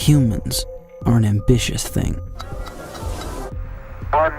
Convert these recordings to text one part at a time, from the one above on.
Humans are an ambitious thing. One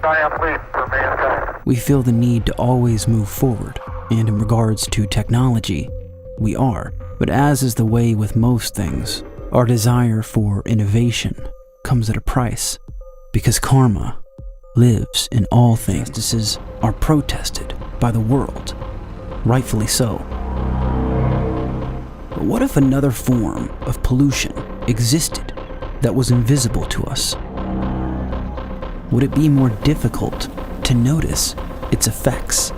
giant leap for mankind. We feel the need to always move forward, and in regards to technology, we are. But as is the way with most things, our desire for innovation comes at a price, because karma lives in all things. Injustices are protested by the world, rightfully so. But what if another form of pollution existed that was invisible to us? Would it be more difficult to notice its effects?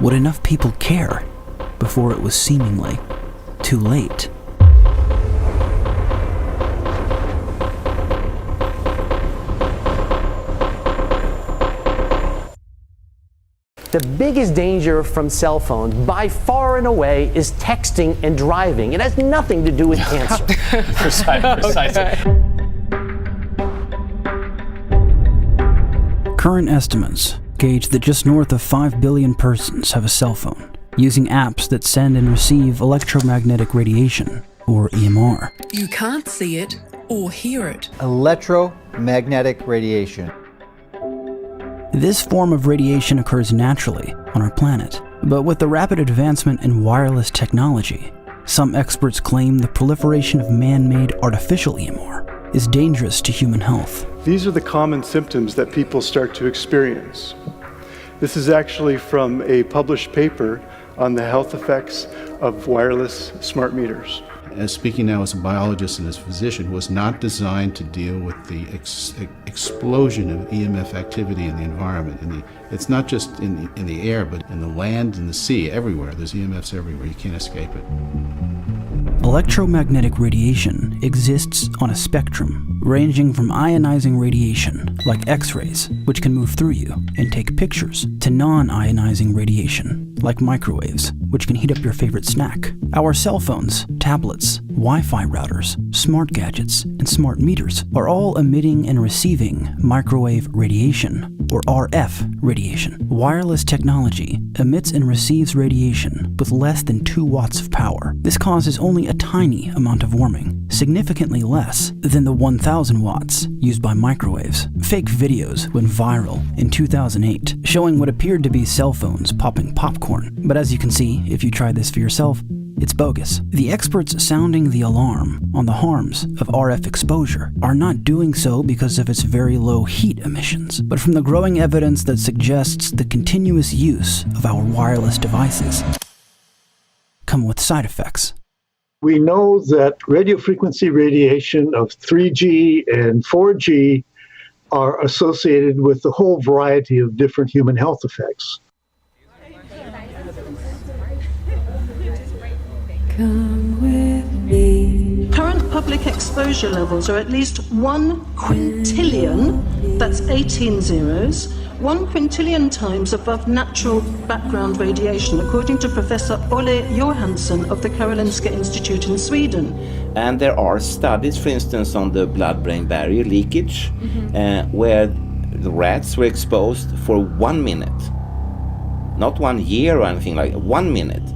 Would enough people care before it was seemingly too late? The biggest danger from cell phones, by far and away, is texting and driving. It has nothing to do with cancer. Precisely. Current estimates gauge that just north of 5 billion persons have a cell phone, using apps that send and receive electromagnetic radiation, or EMR. You can't see it or hear it. Electromagnetic radiation. This form of radiation occurs naturally on our planet, but with the rapid advancement in wireless technology, some experts claim the proliferation of man-made artificial EMR is dangerous to human health. These are the common symptoms that people start to experience. This is actually from a published paper on the health effects of wireless smart meters. As speaking now as a biologist and as a physician, was not designed to deal with the explosion of EMF activity in the environment. It's not just in the air, but in the land and the sea, everywhere. There's EMFs everywhere. You can't escape it. Electromagnetic radiation exists on a spectrum, ranging from ionizing radiation, like X-rays, which can move through you and take pictures, to non-ionizing radiation, like microwaves, which can heat up your favorite snack. Our cell phones, tablets, Wi-Fi routers, smart gadgets, and smart meters are all emitting and receiving microwave radiation, or RF radiation. Wireless technology emits and receives radiation with less than 2 watts of power. This causes only a tiny amount of warming, significantly less than the 1,000 watts used by microwaves. Fake videos went viral in 2008, showing what appeared to be cell phones popping popcorn. But as you can see, if you try this for yourself, it's bogus. The experts sounding the alarm on the harms of RF exposure are not doing so because of its very low heat emissions, but from the growing evidence that suggests the continuous use of our wireless devices come with side effects. We know that radio frequency radiation of 3G and 4G are associated with a whole variety of different human health effects. Come with me. Current public exposure levels are at least 1 quintillion, that's 18 zeros, 1 quintillion times above natural background radiation, according to Professor Olle Johansson of the Karolinska Institute in Sweden. And there are studies, for instance, on the blood-brain barrier leakage, where the rats were exposed for 1 minute. Not 1 year or anything like that, 1 minute.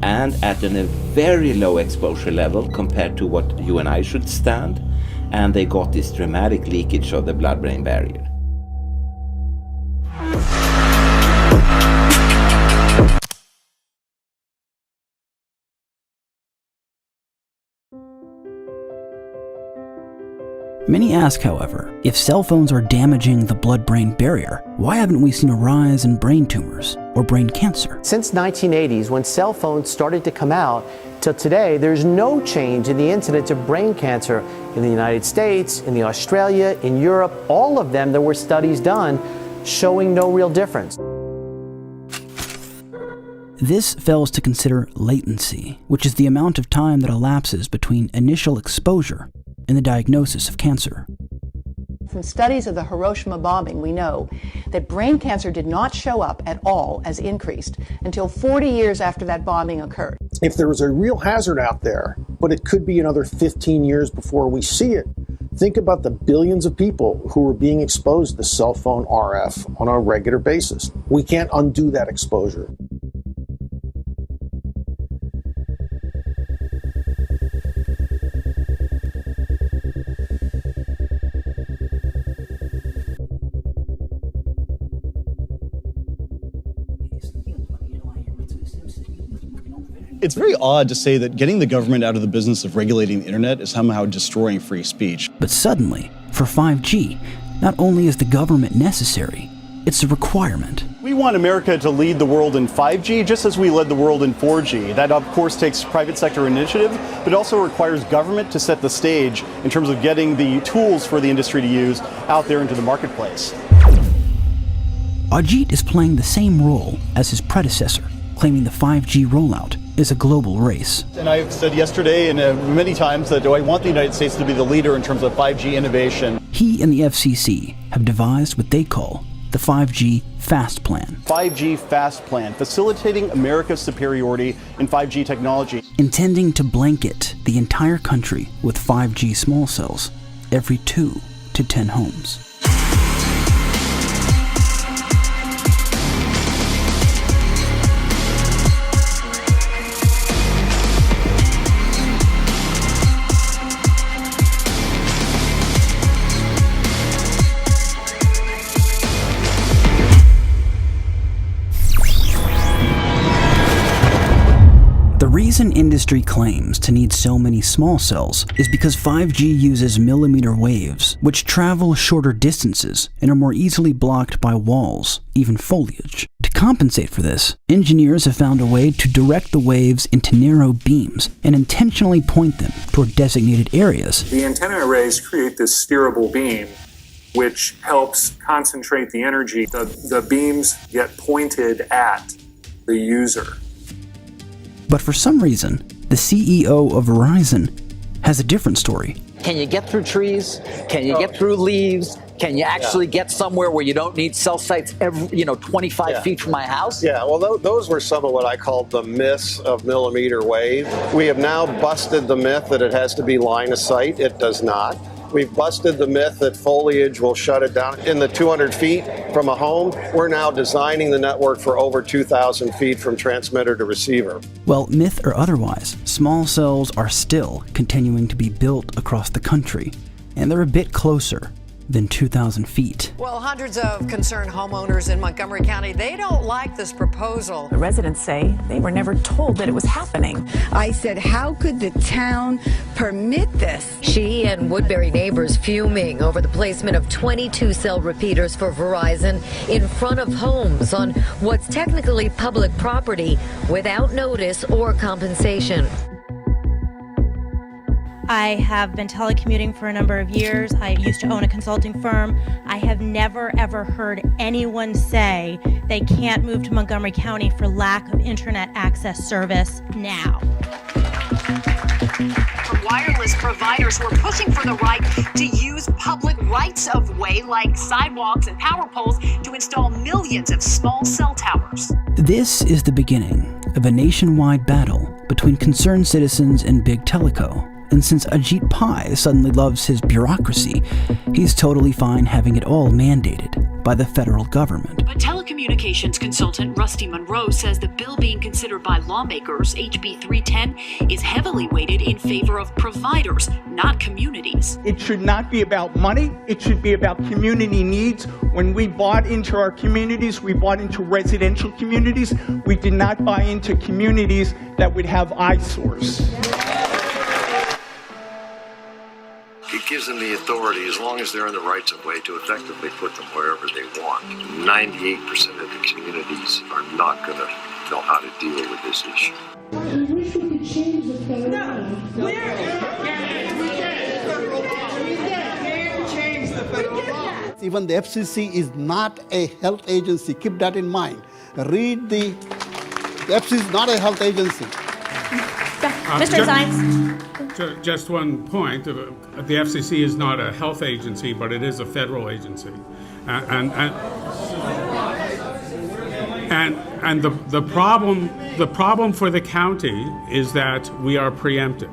And at a very low exposure level compared to what you and I should stand, and they got this dramatic leakage of the blood-brain barrier. Many ask, however, if cell phones are damaging the blood-brain barrier, why haven't we seen a rise in brain tumors or brain cancer? Since 1980s, when cell phones started to come out, till today, there's no change in the incidence of brain cancer in the United States, in Australia, in Europe. All of them, there were studies done showing no real difference. This fails to consider latency, which is the amount of time that elapses between initial exposure and the diagnosis of cancer. From studies of the Hiroshima bombing, we know that brain cancer did not show up at all as increased until 40 years after that bombing occurred. If there was a real hazard out there, but it could be another 15 years before we see it, think about the billions of people who are being exposed to cell phone RF on a regular basis. We can't undo that exposure. It's very odd to say that getting the government out of the business of regulating the internet is somehow destroying free speech. But suddenly, for 5G, not only is the government necessary, it's a requirement. We want America to lead the world in 5G just as we led the world in 4G. That, of course, takes private sector initiative, but also requires government to set the stage in terms of getting the tools for the industry to use out there into the marketplace. Ajit is playing the same role as his predecessor, claiming the 5G rollout is a global race. And I've said yesterday and many times that I want the United States to be the leader in terms of 5G innovation. He and the FCC have devised what they call the 5G Fast Plan. 5G Fast Plan, facilitating America's superiority in 5G technology. Intending to blanket the entire country with 5G small cells every 2 to 10 homes. The reason industry claims to need so many small cells is because 5G uses millimeter waves, which travel shorter distances and are more easily blocked by walls, even foliage. To compensate for this, engineers have found a way to direct the waves into narrow beams and intentionally point them toward designated areas. The antenna arrays create this steerable beam, which helps concentrate the energy. The beams get pointed at the user. But for some reason, the CEO of Verizon has a different story. Can you get through trees? Can you get through leaves? Can you actually get somewhere where you don't need cell sites 25 feet from my house? Yeah, well, those were some of what I called the myths of millimeter wave. We have now busted the myth that it has to be line of sight. It does not. We've busted the myth that foliage will shut it down. In the 200 feet from a home, we're now designing the network for over 2,000 feet from transmitter to receiver. Well, myth or otherwise, small cells are still continuing to be built across the country, and they're a bit closer than 2,000 feet. Well, hundreds of concerned homeowners in Montgomery County, they don't like this proposal. The residents say they were never told that it was happening. I said, how could the town permit this? She and Woodbury neighbors fuming over the placement of 22 cell repeaters for Verizon in front of homes on what's technically public property without notice or compensation. I have been telecommuting for a number of years. I used to own a consulting firm. I have never, ever heard anyone say they can't move to Montgomery County for lack of internet access service now. Wireless providers were pushing for the right to use public rights of way like sidewalks and power poles to install millions of small cell towers. This is the beginning of a nationwide battle between concerned citizens and big teleco. And since Ajit Pai suddenly loves his bureaucracy, he's totally fine having it all mandated by the federal government. But telecommunications consultant Rusty Monroe says the bill being considered by lawmakers, HB 310, is heavily weighted in favor of providers, not communities. It should not be about money. It should be about community needs. When we bought into our communities, we bought into residential communities. We did not buy into communities that would have eyesores. It gives them the authority, as long as they're in the rights of way, to effectively put them wherever they want. 98% of the communities are not going to know how to deal with this issue. I wish we could change the federal law. Even the FCC is not a health agency. Keep that in mind. Read the FCC is not a health agency. Mr. Science. Just one point. The FCC is not a health agency, but it is a federal agency. And the problem for the county is that we are preempted.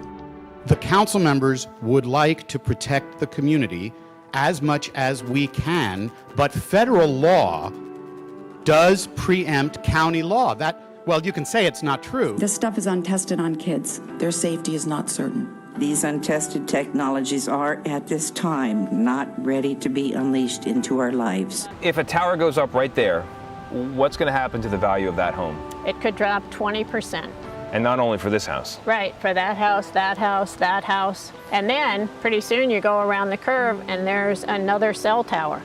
The council members would like to protect the community as much as we can, but federal law does preempt county law. Well, you can say it's not true. This stuff is untested on kids. Their safety is not certain. These untested technologies are, at this time, not ready to be unleashed into our lives. If a tower goes up right there, what's going to happen to the value of that home? It could drop 20%. And not only for this house. Right, for that house, that house, that house. And then pretty soon you go around the curve and there's another cell tower.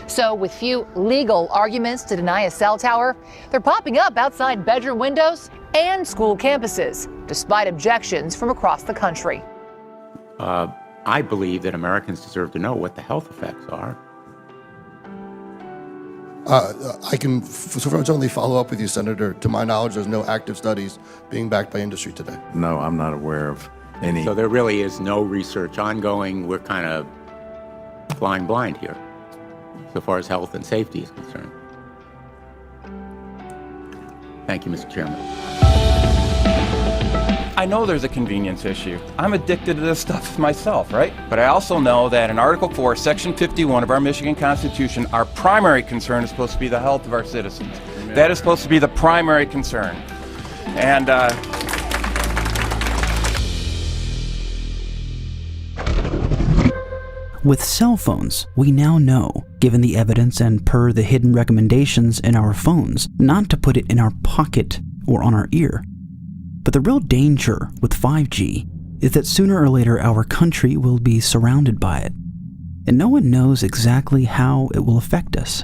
So with few legal arguments to deny a cell tower, they're popping up outside bedroom windows and school campuses, despite objections from across the country. I believe that Americans deserve to know what the health effects are. I can certainly follow up with you, Senator. To my knowledge, there's no active studies being backed by industry today. No, I'm not aware of any. So there really is no research ongoing. We're kind of flying blind here, so far as health and safety is concerned. Thank you, Mr. Chairman. I know there's a convenience issue. I'm addicted to this stuff myself, right? But I also know that in Article 4, Section 51 of our Michigan Constitution, our primary concern is supposed to be the health of our citizens. Amen. That is supposed to be the primary concern. And with cell phones, we now know, given the evidence and per the hidden recommendations in our phones, not to put it in our pocket or on our ear. But the real danger with 5G is that sooner or later our country will be surrounded by it, and no one knows exactly how it will affect us.